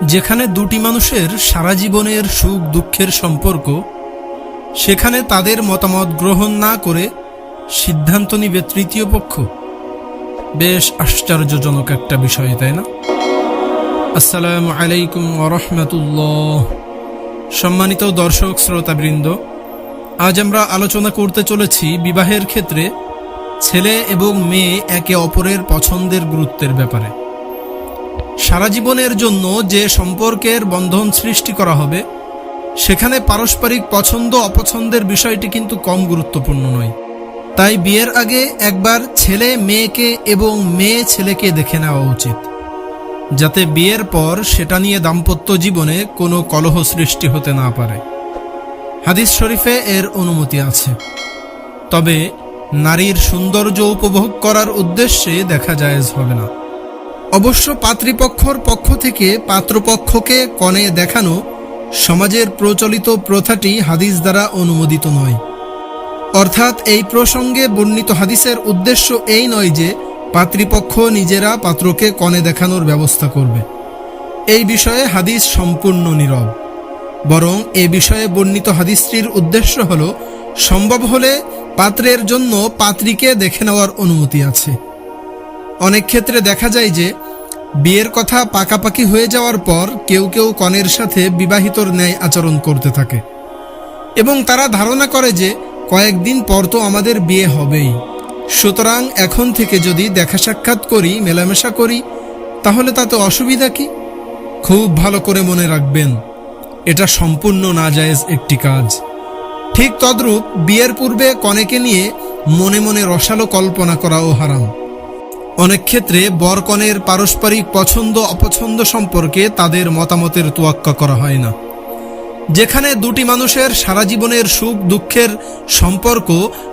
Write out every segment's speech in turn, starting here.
যেখানে দুটি মানুষের সারা জীবনের সুখ দুঃখের সম্পর্ক, সেখানে তাদের মতামত গ্রহণ না করে সিদ্ধান্ত নিবে তৃতীয় পক্ষ। বেশ আশ্চর্যজনক একটা বিষয়, তাই না? আসসালামু আলাইকুম ওয়া রাহমাতুল্লাহ। সম্মানিত দর্শক শ্রোতাবৃন্দ, আজ আমরা আলোচনা করতে চলেছি বিবাহের ক্ষেত্রে ছেলে এবং মেয়ে একে অপরের পছন্দের গুরুত্বের ব্যাপারে। সারা জীবনের জন্য যে সম্পর্কের বন্ধন সৃষ্টি করা হবে, সেখানে পারস্পরিক পছন্দ অপছন্দের বিষয়টি কিন্তু কম গুরুত্বপূর্ণ নয়। তাই বিয়ের আগে একবার ছেলে মেয়েকে এবং মেয়ে ছেলেকে দেখে নেওয়া উচিত, যাতে বিয়ের পর সেটা নিয়ে দাম্পত্য জীবনে কোনো কলহ সৃষ্টি হতে না পারে। হাদিস শরীফে এর অনুমতি আছে, তবে নারীর সৌন্দর্য উপভোগ করার উদ্দেশ্যে দেখা জায়েজ হবে না। অবশ্য পাত্রীপক্ষর পক্ষ থেকে পাত্রপক্ষকে কনে দেখানো সমাজের প্রচলিত প্রথাটি হাদিস দ্বারা অনুমোদিত নয়। অর্থাৎ এই প্রসঙ্গে বর্ণিত হাদিসের উদ্দেশ্য এই নয় যে পাত্রীপক্ষ নিজেরা পাত্রকে কনে দেখানোর ব্যবস্থা করবে। এই বিষয়ে হাদিস সম্পূর্ণ নীরব। বরং এ বিষয়ে বর্ণিত হাদিসটির উদ্দেশ্য হল, সম্ভব হলে পাত্রের জন্য পাত্রীকে দেখে নেওয়ার অনুমতি আছে। অনেক ক্ষেত্রে দেখা যায় যে বিয়ের কথা পাকাপাকি হয়ে যাওয়ার পর কেউ কেউ কনের সাথে বিবাহিতর ন্যায় আচরণ করতে থাকে এবং তারা ধারণা করে যে কয়েকদিন পর তো আমাদের বিয়ে হবেই, সুতরাং এখন থেকে যদি দেখা সাক্ষাৎ করি, মেলামেশা করি, তাহলে তাতে অসুবিধা কি? খুব ভালো করে মনে রাখবেন, এটা সম্পূর্ণ নাজায়েজ একটি কাজ। ঠিক তদ্রূপ বিয়ের পূর্বে কনেকে নিয়ে মনে মনে রসালো কল্পনা করাও হারাম। অনেক ক্ষেত্রে বর কনের পারস্পরিক পছন্দ অপছন্দ সম্পর্কে তাদের মতামতের তোয়াক্কা করা হয় না। যেখানে দুটি মানুষের সারা জীবনের সুখ দুঃখের সম্পর্ক,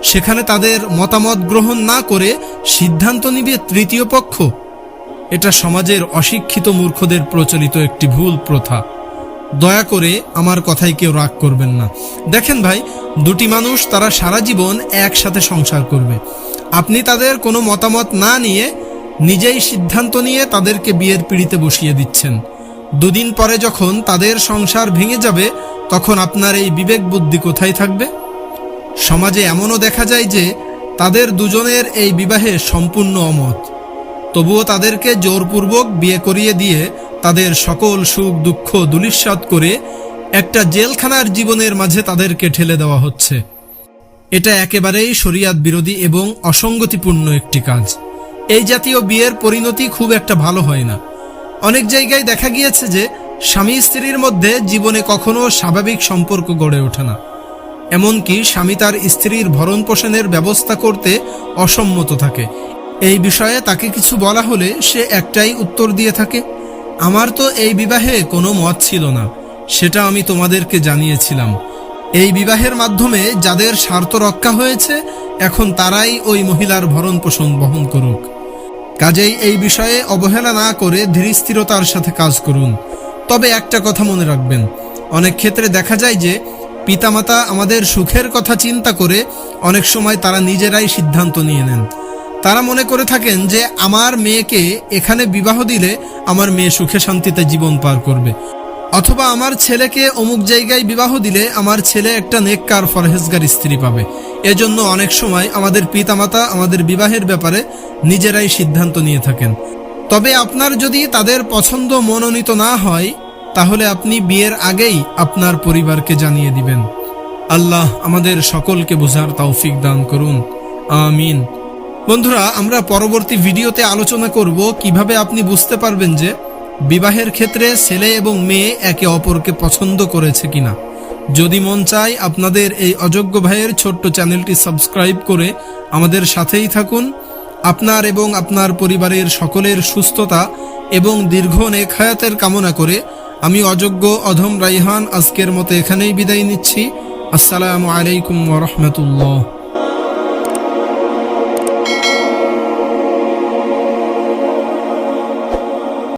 সেখানে তাদের মতামত গ্রহণ না করে সিদ্ধান্ত নিবে তৃতীয় পক্ষ। এটা সমাজের অশিক্ষিত মূর্খদের প্রচলিত একটি ভুল প্রথা। দয়া করে আমার কথায় কেউ রাগ করবেন না। দেখেন ভাই, দুটি মানুষ তারা সারা জীবন একসাথে সংসার করবে। আপনি তাদের কোনো মতামত না নিয়ে নিজেই সিদ্ধান্ত নিয়ে তাদেরকে বিয়ের পিঁড়িতে বসিয়ে দিচ্ছেন। দুদিন পরে যখন তাদের সংসার ভেঙে যাবে, তখন আপনার এই বিবেক বুদ্ধি কোথায় থাকবে? সমাজে এমনও দেখা যায় যে তাদের দুজনের এই বিবাহে সম্পূর্ণ অমত, তবুও তাদেরকে জোরপূর্বক বিয়ে করিয়ে দিয়ে তাদের সকল সুখ দুঃখ ধূলিসাৎ করে একটা জেলখানার জীবনের মাঝে তাদেরকে ঠেলে দেওয়া হচ্ছে। এটা একেবারেই শরিয়াত বিরোধী এবং অসঙ্গতিপূর্ণ একটি কাজ। এই জাতীয় বিয়ের পরিণতি খুব একটা ভালো হয় না। অনেক জায়গায় দেখা গিয়েছে যে স্বামী স্ত্রীর মধ্যে জীবনে কখনো স্বাভাবিক সম্পর্ক গড়ে ওঠে না। এমনকি স্বামী তার স্ত্রীর ভরণ পোষণের ব্যবস্থা করতে অসম্মত থাকে। এই বিষয়ে তাকে কিছু বলা হলে সে একটাই উত্তর দিয়ে থাকে, আমার তো এই বিবাহে কোনো মত ছিল না, সেটা আমি তোমাদেরকে জানিয়েছিলাম। এই বিবাহের মাধ্যমে যাদের স্বার্থ রক্ষা হয়েছে, এখন তারাই ওই মহিলার ভরণ পোষণ বহন করুক। কাজেই এই বিষয়ে অবহেলা না করে ধীরস্থিরতার সাথে কাজ করুন। তবে একটা কথা মনে রাখবেন, অনেক ক্ষেত্রে দেখা যায় যে পিতামাতা আমাদের সুখের কথা চিন্তা করে অনেক সময় তারা নিজেরাই সিদ্ধান্ত নিয়ে নেন। তারা মনে করে থাকেন যে আমার মেয়েকে এখানে বিবাহ দিলে আমার মেয়ে সুখে শান্তিতে জীবন পার করবে, অথবা আমার ছেলেকে অমুক জায়গায় বিবাহ দিলে আমার ছেলে একটা নেককার ফরহেজগার স্ত্রী পাবে। এজন্য অনেক সময় আমাদের পিতামাতা আমাদের বিবাহের ব্যাপারে নিজেরাই সিদ্ধান্ত নিয়ে থাকেন। তবে আপনার যদি তাদের পছন্দ মনোনীত না হয়, তাহলে আপনি বিয়ের আগেই আপনার পরিবারকে জানিয়ে দিবেন। আল্লাহ আমাদের সকলকে বোঝার তৌফিক দান করুন, আমিন। বন্ধুরা, আমরা পরবর্তী ভিডিওতে আলোচনা করব কিভাবে আপনি বুঝতে পারবেন যে বিবাহের ক্ষেত্রে ছেলে এবং মেয়ে একে অপরকে পছন্দ করেছে কিনা। যদি মন চায়, আপনাদের এই অযোগ্য ভাইয়ের ছোট্ট চ্যানেলটি সাবস্ক্রাইব করে আমাদের সাথেই থাকুন। আপনার এবং আপনার পরিবারের সকলের সুস্থতা এবং দীর্ঘ নেক হায়াতের কামনা করে আমি অযোগ্য অধম রাইহান আজকের মতো এখানেই বিদায় নিচ্ছি। আসসালামু আলাইকুম ওয়া রাহমাতুল্লাহ।